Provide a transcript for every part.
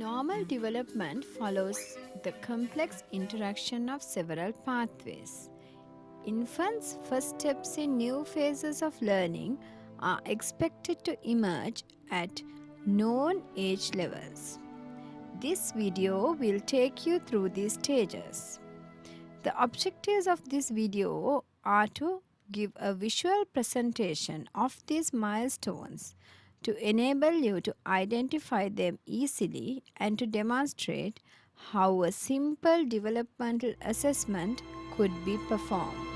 Normal development follows the complex interaction of several pathways. Infants' first steps in new phases of learning are expected to emerge at known age levels. This video will take you through these stages. The objectives of this video are to give a visual presentation of these milestones to enable you to identify them easily and to demonstrate how a simple developmental assessment could be performed.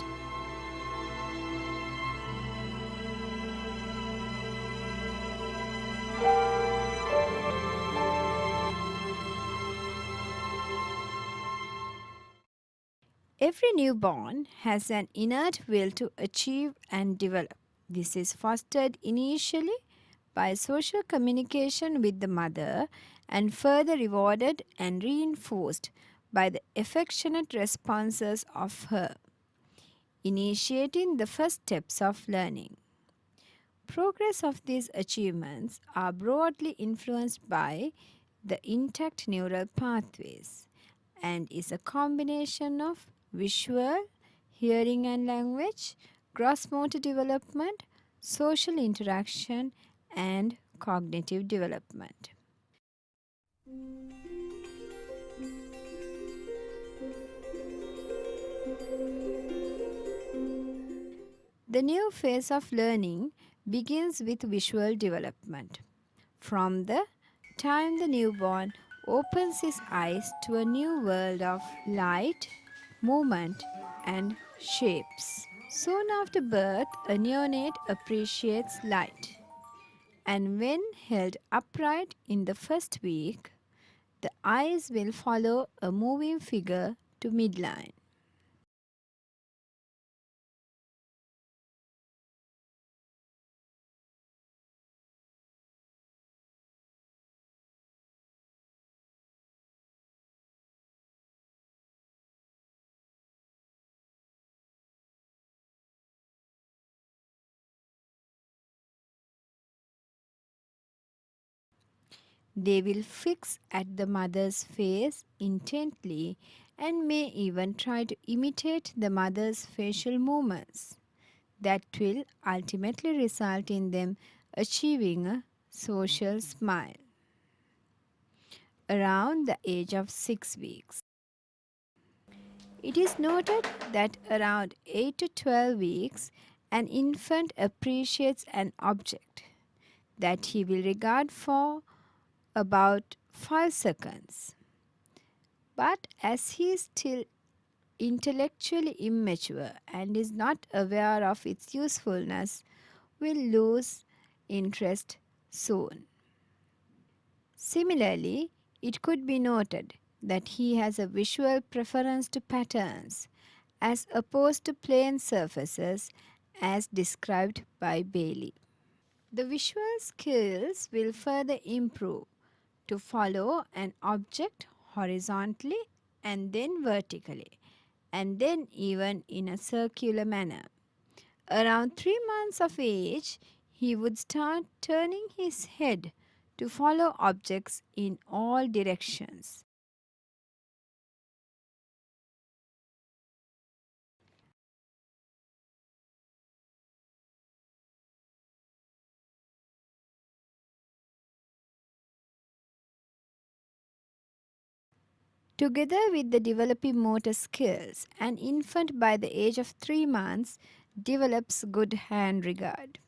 Every newborn has an innate will to achieve and develop. This is fostered initially by social communication with the mother and further rewarded and reinforced by the affectionate responses of her, initiating the first steps of learning. Progress of these achievements are broadly influenced by the intact neural pathways and is a combination of visual, hearing and language, gross motor development, social interaction, and cognitive development. The new phase of learning begins with visual development. From the time the newborn opens his eyes to a new world of light, movement, and shapes. Soon after birth, a neonate appreciates light, and when held upright in the first week, the eyes will follow a moving figure to midline. They will fix at the mother's face intently and may even try to imitate the mother's facial movements. That will ultimately result in them achieving a social smile around the age of 6 weeks. It is noted that around 8 to 12 weeks, an infant appreciates an object that he will regard for about 5 seconds. But as he is still intellectually immature and is not aware of its usefulness, will lose interest soon. Similarly, it could be noted that he has a visual preference to patterns as opposed to plain surfaces as described by Bailey. The visual skills will further improve to follow an object horizontally and then vertically, and then even in a circular manner. Around 3 months of age, he would start turning his head to follow objects in all directions. Together with the developing motor skills, an infant by the age of 3 months develops good hand regard.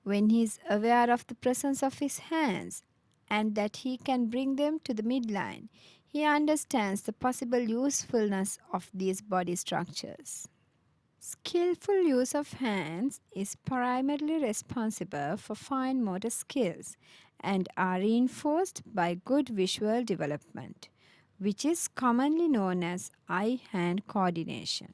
When he is aware of the presence of his hands and that he can bring them to the midline, he understands the possible usefulness of these body structures. Skillful use of hands is primarily responsible for fine motor skills and are reinforced by good visual development, which is commonly known as eye-hand coordination.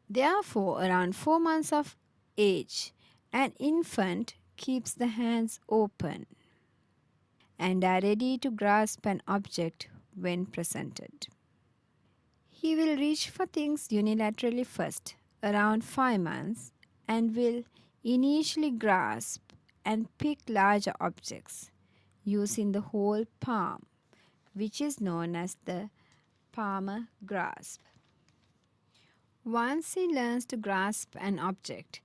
Therefore, around 4 months of age, an infant keeps the hands open and are ready to grasp an object when presented. He will reach for things unilaterally first, around 5 months, and will initially grasp and pick larger objects, using the whole palm, which is known as the palmar grasp. Once he learns to grasp an object,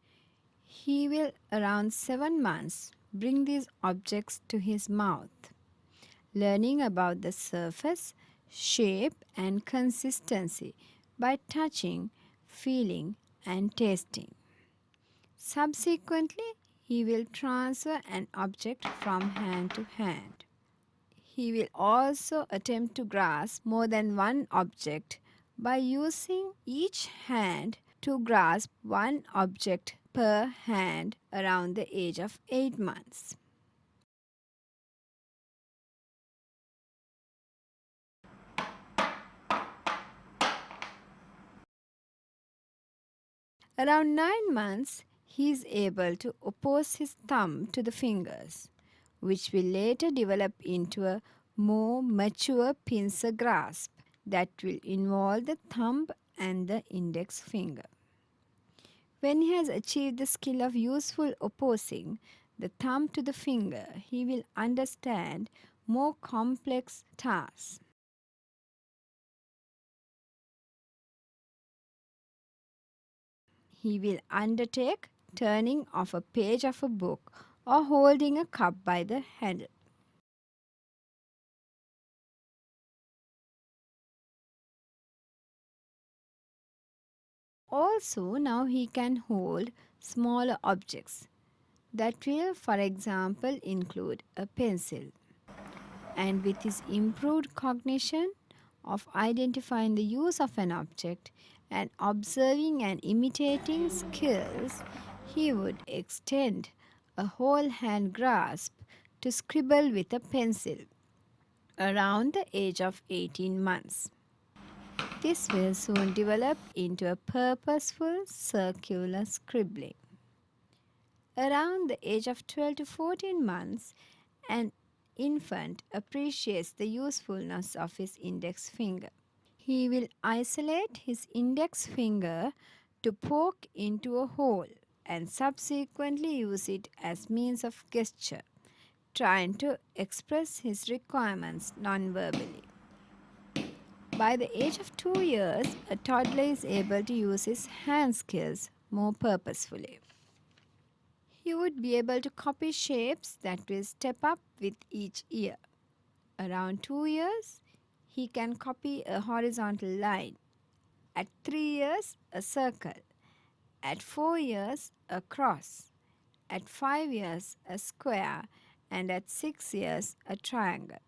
he will, around 7 months, bring these objects to his mouth, learning about the surface, shape, and consistency by touching, feeling, and tasting. Subsequently, he will transfer an object from hand to hand. He will also attempt to grasp more than one object by using each hand to grasp one object per hand around the age of 8 months. Around 9 months, he is able to oppose his thumb to the fingers, which will later develop into a more mature pincer grasp that will involve the thumb and the index finger. When he has achieved the skill of useful opposing the thumb to the finger, he will understand more complex tasks. He will undertake turning of a page of a book or holding a cup by the handle. Also, now he can hold smaller objects that will, for example, include a pencil. And with his improved cognition of identifying the use of an object and observing and imitating skills, he would extend a whole hand grasp to scribble with a pencil around the age of 18 months. This will soon develop into a purposeful circular scribbling. Around the age of 12 to 14 months, an infant appreciates the usefulness of his index finger. He will isolate his index finger to poke into a hole and subsequently use it as means of gesture, trying to express his requirements non-verbally. By the age of 2 years, a toddler is able to use his hand skills more purposefully. He would be able to copy shapes that will step up with each year. Around 2 years, he can copy a horizontal line. At 3 years, a circle. At 4 years, a cross. At 5 years, a square. And at 6 years, a triangle.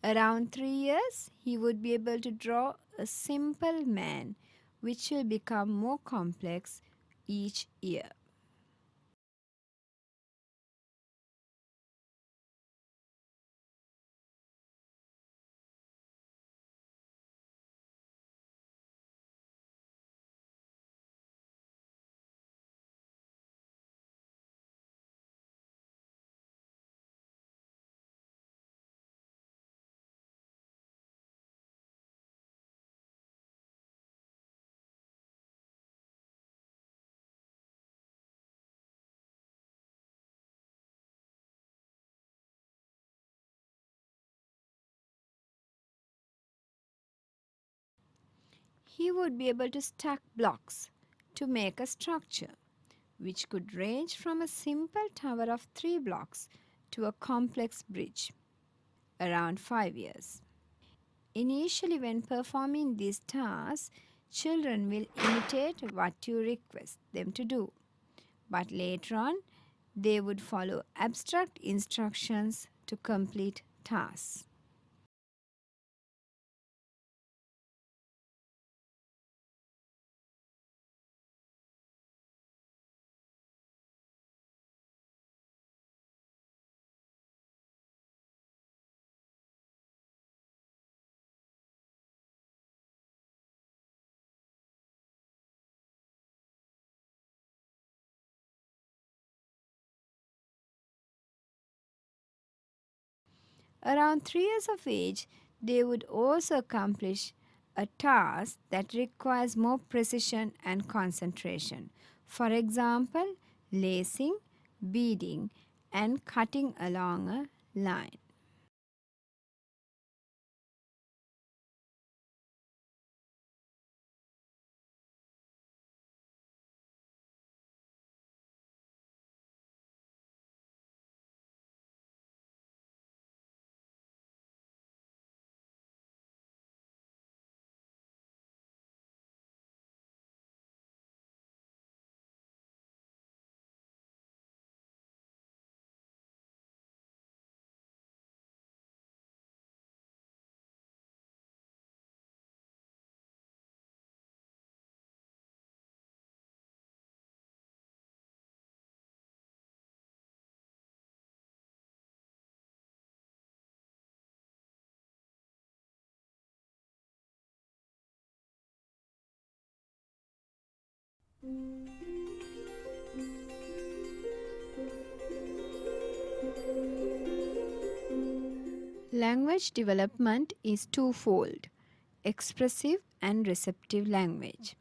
Around 3 years, he would be able to draw a simple man, which will become more complex each year. He would be able to stack blocks to make a structure, which could range from a simple tower of 3 blocks to a complex bridge, around 5 years. Initially, when performing these tasks, children will imitate what you request them to do, but later on, they would follow abstract instructions to complete tasks. Around 3 years of age, they would also accomplish a task that requires more precision and concentration. For example, lacing, beading, and cutting along a line. Language development is twofold: expressive and receptive language.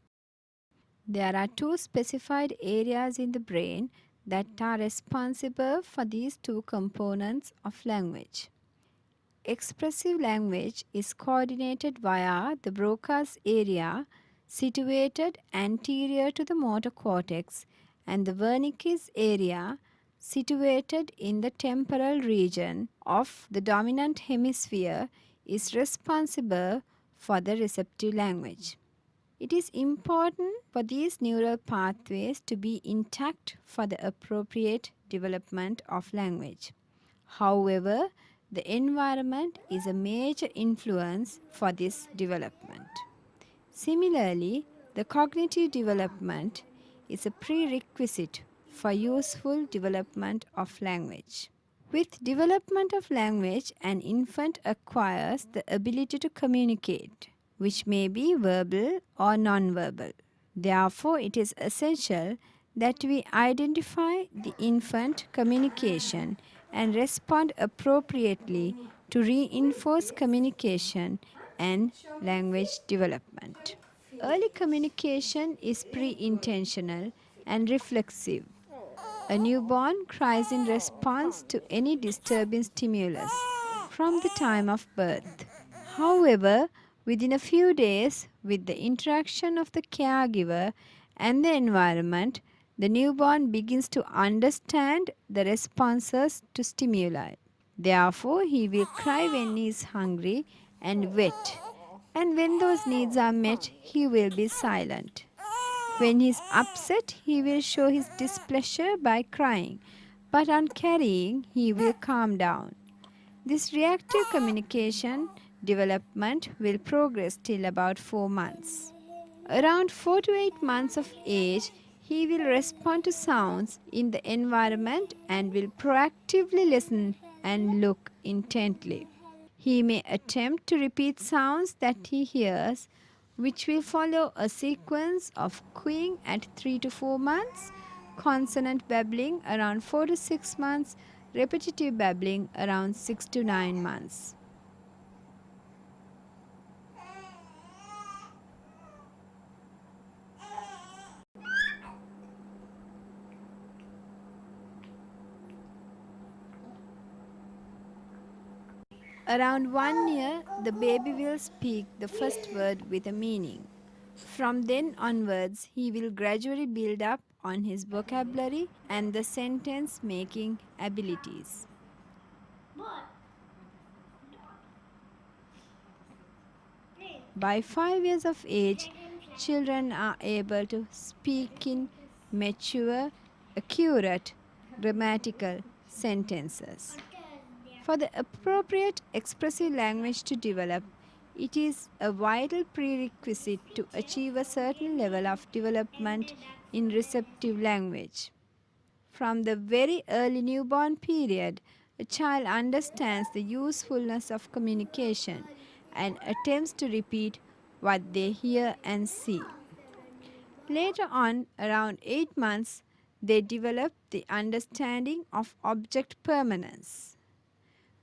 There are two specified areas in the brain that are responsible for these two components of language. Expressive language is coordinated via the Broca's area situated anterior to the motor cortex and the Wernicke's area situated in the temporal region of the dominant hemisphere is responsible for the receptive language. It is important for these neural pathways to be intact for the appropriate development of language. However, the environment is a major influence for this development. Similarly, the cognitive development is a prerequisite for useful development of language. With development of language, an infant acquires the ability to communicate, which may be verbal or nonverbal. Therefore, it is essential that we identify the infant communication and respond appropriately to reinforce communication and language development. Early communication is pre-intentional and reflexive. A newborn cries in response to any disturbing stimulus from the time of birth. However, within a few days, with the interaction of the caregiver and the environment, the newborn begins to understand the responses to stimuli. Therefore, he will cry when he is hungry and wet, and when those needs are met, he will be silent. When he is upset, he will show his displeasure by crying, but on carrying, he will calm down. This reactive communication development will progress till about 4 months. Around 4 to 8 months of age, he will respond to sounds in the environment and will proactively listen and look intently. He may attempt to repeat sounds that he hears, which will follow a sequence of cooing at 3 to 4 months, consonant babbling around 4 to 6 months, repetitive babbling around 6 to 9 months. Around 1 year, the baby will speak the first word with a meaning. From then onwards, he will gradually build up on his vocabulary and the sentence making abilities. By 5 years of age, children are able to speak in mature, accurate, grammatical sentences. For the appropriate expressive language to develop, it is a vital prerequisite to achieve a certain level of development in receptive language. From the very early newborn period, a child understands the usefulness of communication and attempts to repeat what they hear and see. Later on, around 8 months, they develop the understanding of object permanence.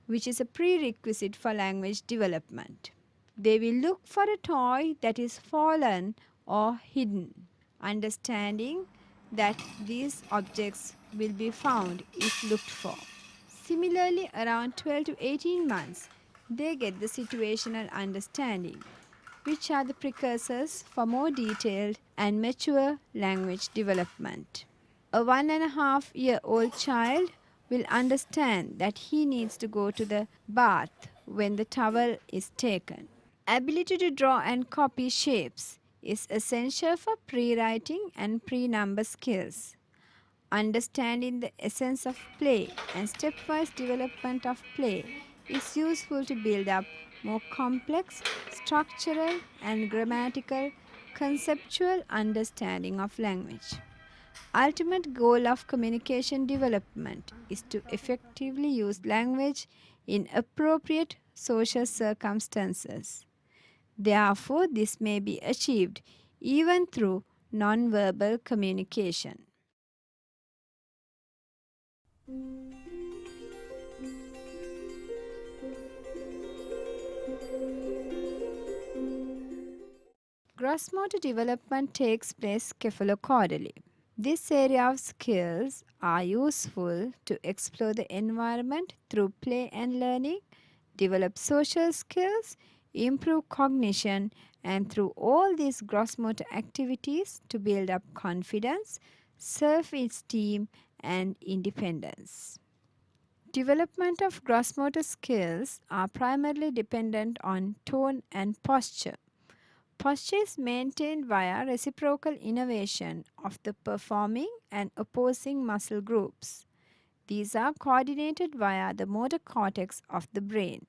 which is a prerequisite for language development. They will look for a toy that is fallen or hidden, understanding that these objects will be found if looked for. Similarly, around 12 to 18 months, they get the situational understanding, which are the precursors for more detailed and mature language development. A 1.5-year-old child will understand that he needs to go to the bath when the towel is taken. Ability to draw and copy shapes is essential for pre-writing and pre-number skills. Understanding the essence of play and stepwise development of play is useful to build up more complex, structural, and grammatical conceptual understanding of language. Ultimate goal of communication development is to effectively use language in appropriate social circumstances. Therefore, this may be achieved even through nonverbal communication. Gross motor development takes place cephalocaudally. This area of skills are useful to explore the environment through play and learning, develop social skills, improve cognition, and through all these gross motor activities to build up confidence, self-esteem, and independence. Development of gross motor skills are primarily dependent on tone and posture. Posture is maintained via reciprocal innervation of the performing and opposing muscle groups. These are coordinated via the motor cortex of the brain.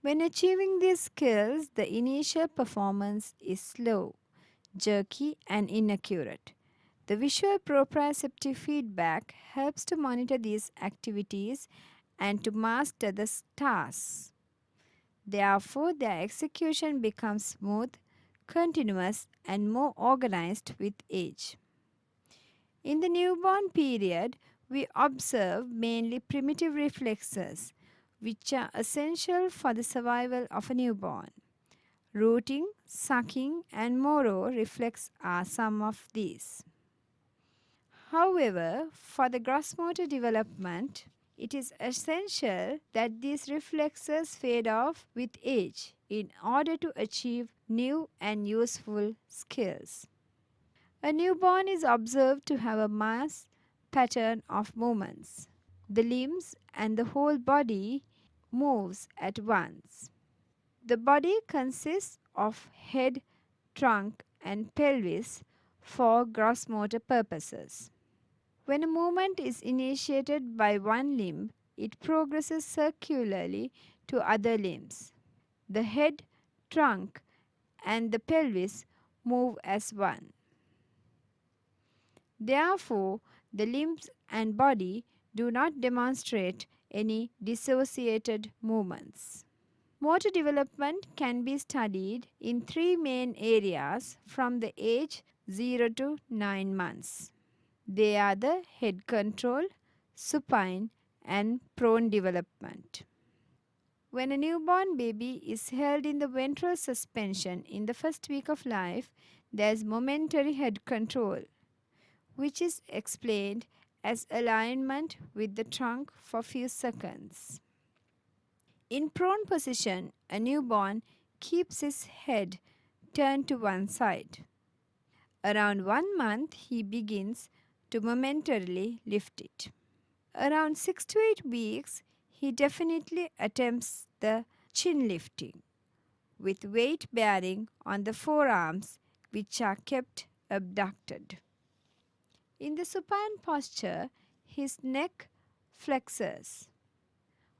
When achieving these skills, the initial performance is slow, jerky, and inaccurate. The visual proprioceptive feedback helps to monitor these activities and to master the tasks. Therefore, their execution becomes smooth, continuous, and more organized with age. In the newborn period, we observe mainly primitive reflexes, which are essential for the survival of a newborn. Rooting, sucking, and moro reflex are some of these. However, for the gross motor development, it is essential that these reflexes fade off with age in order to achieve new and useful skills. A newborn is observed to have a mass pattern of movements. The limbs and the whole body moves at once. The body consists of head, trunk, and pelvis for gross motor purposes. When a movement is initiated by one limb, it progresses circularly to other limbs. The head, trunk, and the pelvis move as one. Therefore, the limbs and body do not demonstrate any dissociated movements. Motor development can be studied in three main areas from the age 0 to 9 months. They are the head control, supine, and prone development. When a newborn baby is held in the ventral suspension in the first week of life, there is momentary head control, which is explained as alignment with the trunk for few seconds. In prone position, a newborn keeps his head turned to one side. Around 1 month, he begins to momentarily lift it. Around 6 to 8 weeks, he definitely attempts the chin lifting, with weight bearing on the forearms, which are kept abducted. In the supine posture, his neck flexors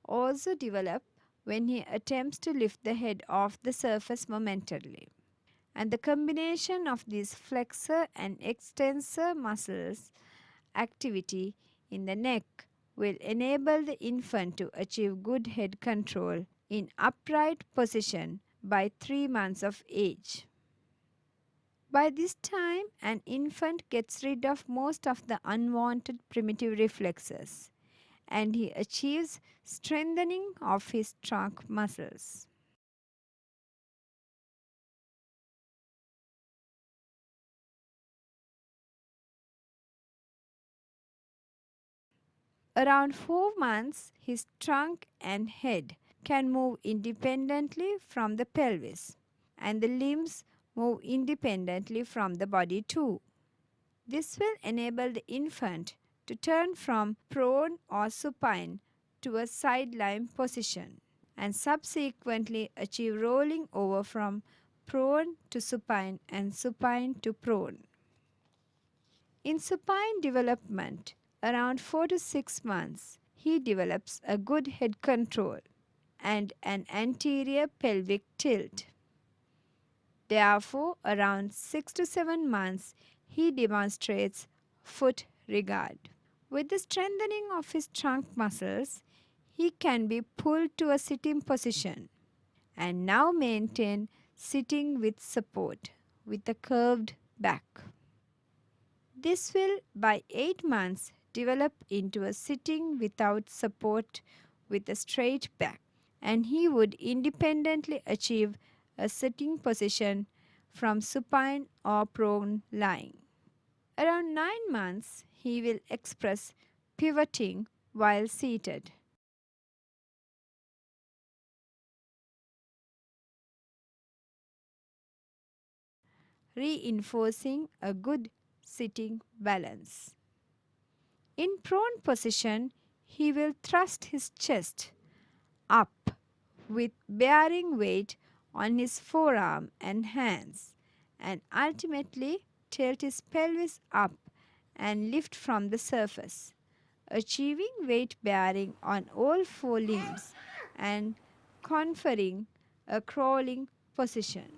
also develop when he attempts to lift the head off the surface momentarily. And the combination of these flexor and extensor muscles activity in the neck will enable the infant to achieve good head control in upright position by 3 months of age. By this time, an infant gets rid of most of the unwanted primitive reflexes and he achieves strengthening of his trunk muscles. Around 4 months, his trunk and head can move independently from the pelvis, and the limbs move independently from the body too. This will enable the infant to turn from prone or supine to a sideline position and subsequently achieve rolling over from prone to supine and supine to prone. In supine development, around 4 to 6 months, he develops a good head control and an anterior pelvic tilt. Therefore, around 6 to 7 months, he demonstrates foot regard. With the strengthening of his trunk muscles, he can be pulled to a sitting position and now maintain sitting with support with a curved back. This will, by 8 months, develop into a sitting without support with a straight back, and he would independently achieve a sitting position from supine or prone lying. Around 9 months, he will express pivoting while seated. Reinforcing a good sitting balance. In prone position, he will thrust his chest up with bearing weight on his forearm and hands, and ultimately tilt his pelvis up and lift from the surface, achieving weight bearing on all 4 limbs and conferring a crawling position.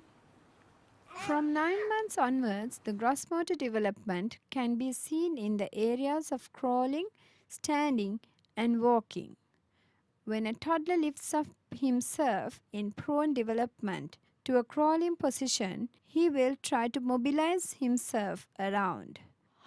From 9 months onwards, the gross motor development can be seen in the areas of crawling, standing, and walking. When a toddler lifts up himself in prone development to a crawling position, he will try to mobilize himself around.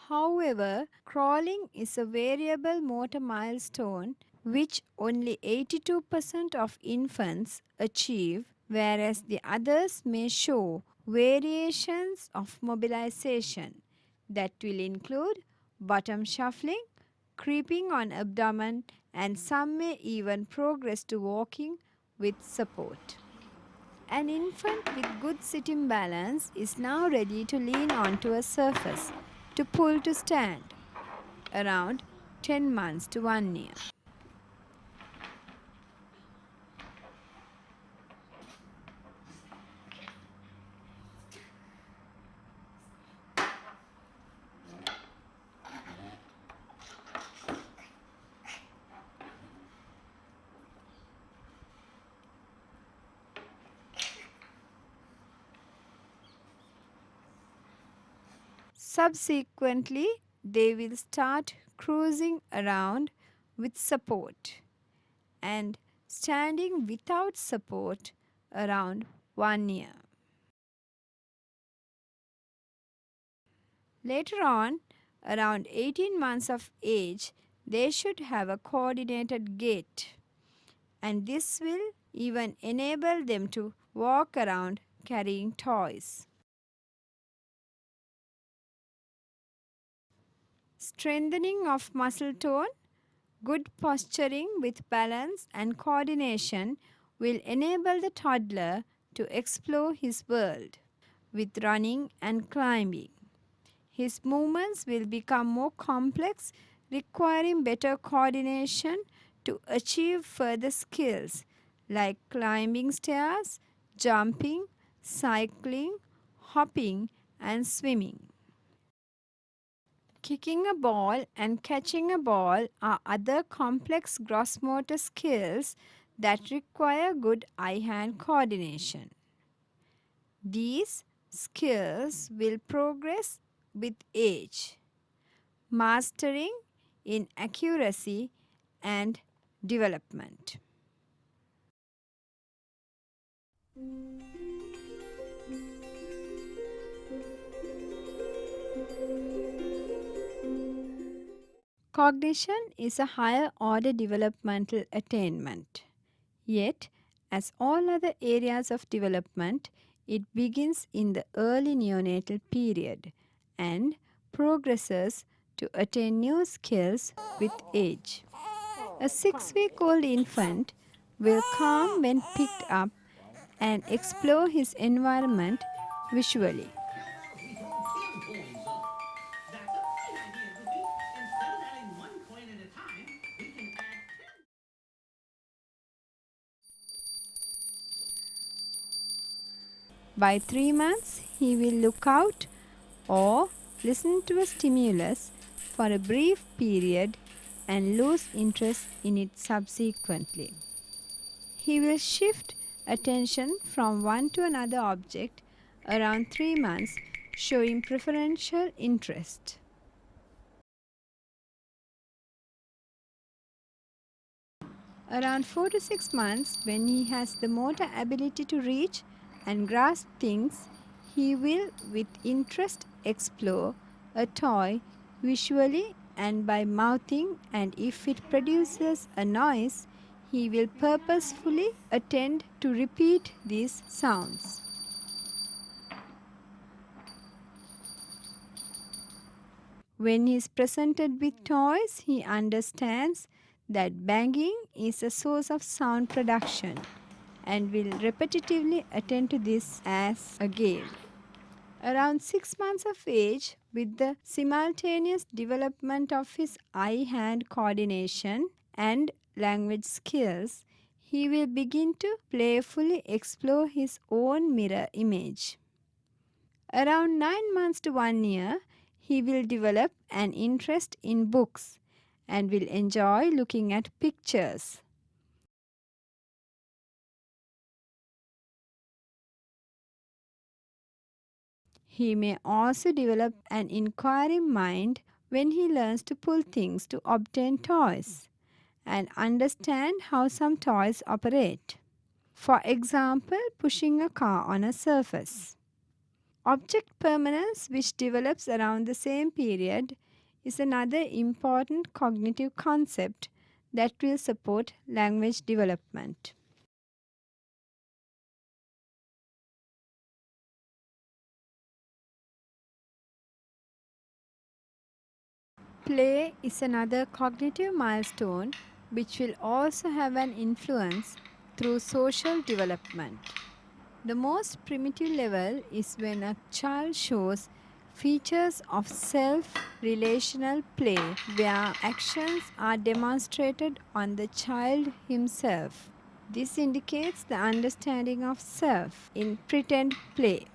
However, crawling is a variable motor milestone which only 82% of infants achieve, whereas the others may show variations of mobilization that will include bottom shuffling, creeping on abdomen, and some may even progress to walking with support. An infant with good sitting balance is now ready to lean onto a surface to pull to stand around 10 months to 1 year. Subsequently, they will start cruising around with support and standing without support around 1 year. Later on, around 18 months of age, they should have a coordinated gait, and this will even enable them to walk around carrying toys. Strengthening of muscle tone, good posturing with balance and coordination will enable the toddler to explore his world with running and climbing. His movements will become more complex, requiring better coordination to achieve further skills like climbing stairs, jumping, cycling, hopping, and swimming. Kicking a ball and catching a ball are other complex gross motor skills that require good eye-hand coordination. These skills will progress with age, mastering in accuracy and development. Cognition is a higher order developmental attainment. Yet, as all other areas of development, it begins in the early neonatal period and progresses to attain new skills with age. A 6-week-old infant will calm when picked up and explore his environment visually. By 3 months, he will look out or listen to a stimulus for a brief period and lose interest in it subsequently. He will shift attention from one to another object around 3 months, showing preferential interest. Around 4 to 6 months, when he has the motor ability to reach and grasp things, he will with interest explore a toy visually and by mouthing, and if it produces a noise, he will purposefully attend to repeat these sounds. When he is presented with toys, he understands that banging is a source of sound production and will repetitively attend to this as a game. Around 6 months of age, with the simultaneous development of his eye-hand coordination and language skills, he will begin to playfully explore his own mirror image. Around 9 months to 1 year, he will develop an interest in books and will enjoy looking at pictures. He may also develop an inquiring mind when he learns to pull things to obtain toys and understand how some toys operate. For example, pushing a car on a surface. Object permanence, which develops around the same period, is another important cognitive concept that will support language development. Play is another cognitive milestone which will also have an influence through social development. The most primitive level is when a child shows features of self-relational play where actions are demonstrated on the child himself. This indicates the understanding of self in pretend play.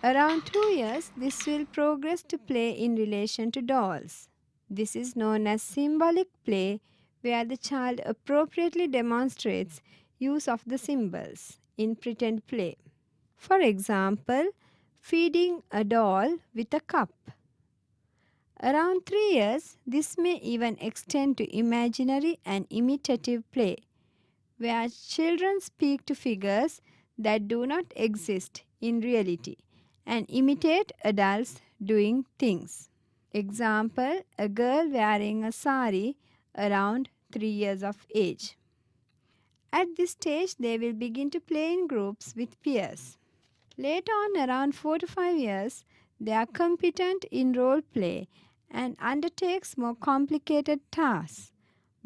Around 2 years, this will progress to play in relation to dolls. This is known as symbolic play, where the child appropriately demonstrates use of the symbols in pretend play. For example, feeding a doll with a cup. Around 3 years, this may even extend to imaginary and imitative play, where children speak to figures that do not exist in reality and imitate adults doing things. Example, a girl wearing a sari around 3 years of age. At this stage, they will begin to play in groups with peers. Later on, around 4 to 5 years, they are competent in role play and undertakes more complicated tasks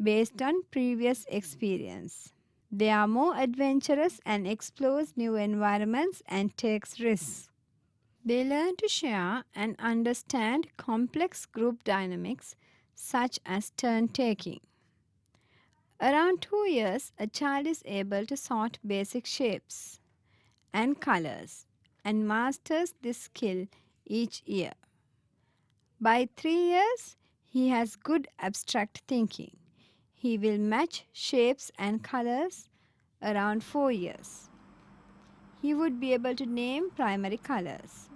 based on previous experience. They are more adventurous and explores new environments and takes risks. They learn to share and understand complex group dynamics such as turn taking. Around 2 years, a child is able to sort basic shapes and colors and masters this skill each year. By 3 years, he has good abstract thinking. He will match shapes and colors around 4 years. He would be able to name primary colors.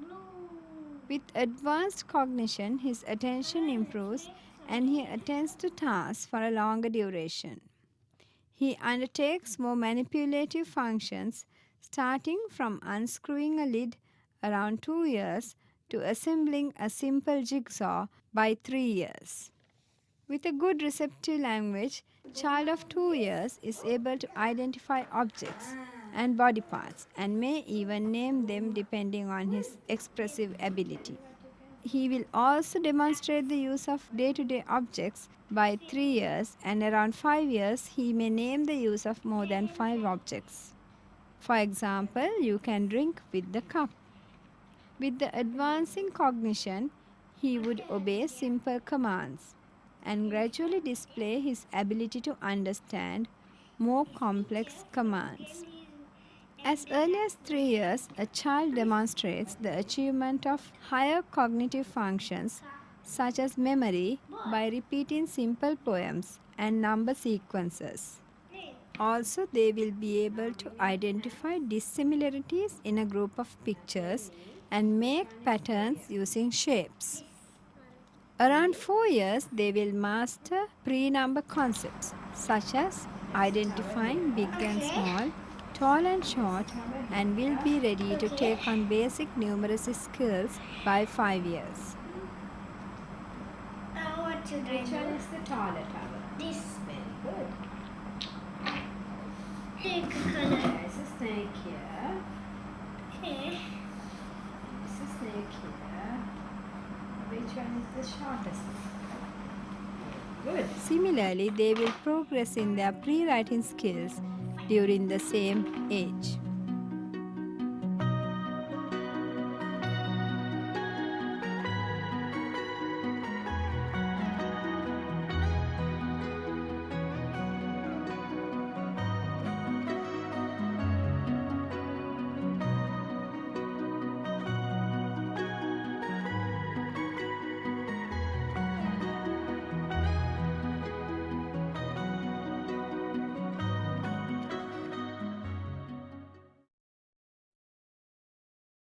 With advanced cognition, his attention improves and he attends to tasks for a longer duration. He undertakes more manipulative functions, starting from unscrewing a lid around 2 years to assembling a simple jigsaw by 3 years. With a good receptive language, child of 2 years is able to identify objects and body parts and may even name them depending on his expressive ability. He will also demonstrate the use of day to day objects by 3 years, and around 5 years, he may name the use of more than 5 objects. For example, you can drink with the cup. With the advancing cognition, he would obey simple commands and gradually display his ability to understand more complex commands. As early as 3 years, a child demonstrates the achievement of higher cognitive functions such as memory by repeating simple poems and number sequences. Also, they will be able to identify dissimilarities in a group of pictures and make patterns using shapes. Around 4 years, they will master pre-number concepts such as identifying big and small, tall and short, and will be ready to take on basic numeracy skills by 5 years. What should I Which do? one is the taller tower? This. Very good. Pick a color. There's a snake here. Okay. There's a snake here. Which one is the shortest? Good. Similarly, they will progress in their pre-writing skills during the same age.